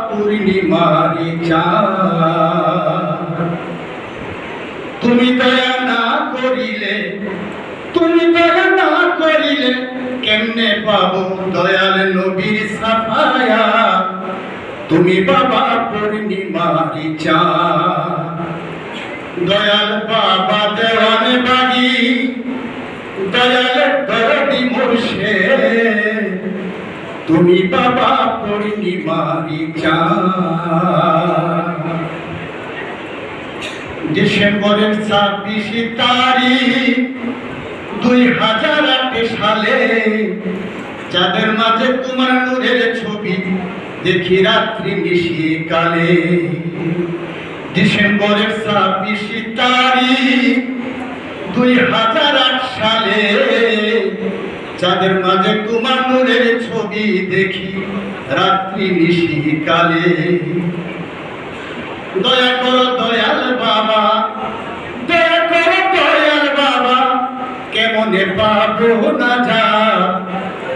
পূর্ণিমারি চাঁদ। তুমি দয়া না করিলে, তুমি দয়া না করিলে কেমনে পাবো দয়াল নবীর সাফায়া। তুমি বাবা পূর্ণিমারি চাঁদ। দয়াল বাবা দেওয়ানে বাগি, দয়াল দরদি মুর্শিদ, তুমি বাবা পূর্ণিমারি চাঁদ। ডিসেম্বরের 26 তারিখ 2008 সালে চাঁদের মাঝে তোমার নূরের ছবি দেখি রাত্রি নিশিকালে। ডিসেম্বরের 26 তারিখ 2008 সালে চাঁদের মাঝে তোমার নূরের ছবি দেখি রাত্রি নিশিকালে। দয়া করো দয়াল বাবা, দয়া করো দয়াল বাবা, কেমনে পাবো না যা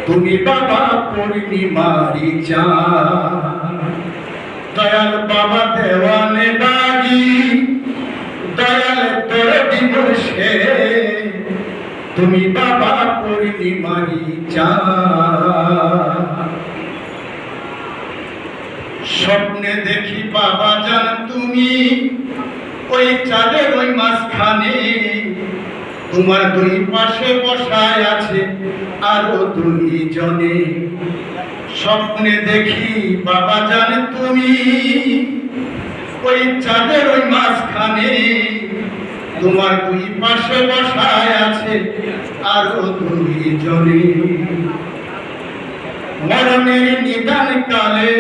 তুমি বাবা পূর্ণিমারি চাঁদ। দয়াল বাবা দেওয়ানে বাগি, দয়াল দরদি মুর্শিদ, তুমি বাবা পূর্ণিমারি চাঁদ। স্বপ্নে দেখি বাবা জান তুমি ওই চাঁদের ওই মাঝখানে, তোমার দুই পাশে বসায় আছে আরো দুইজনে। স্বপ্নে দেখি বাবা জান তুমি ওই চাঁদের ওই মাঝখানে, তোমার দুই পাশে বসায় আছে আরো দুইজনে। মরণের নিদান কালে,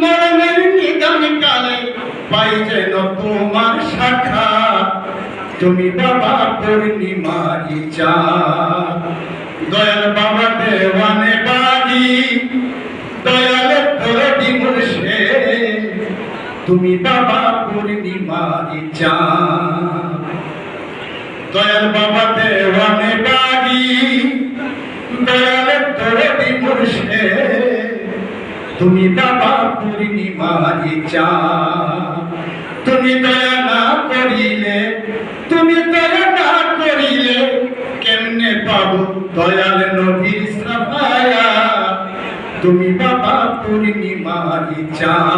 মরণের নিদান কালে পাই যেন তোমার শাখা, তুমি বাবা পূর্ণিমারি চাঁদ। দয়াল বাবা দেওয়ানে বাড়ি, দয়াল দরদি মুর্শিদ, তুমি বাবা পূর্ণিমারি চাঁদ। দয়াল বাবা দেওয়ানে বাড়ি, দয়াল দরদি মুর্শিদ, তুমি বাবা পূর্ণিমারি চাঁদ। তুমি দয়া না করিলে, তুমি দয়া না করিলে কেমনে পাবো দয়াল নবীর সাফায়া। তুমি বাবা পূর্ণিমারি চাঁদ।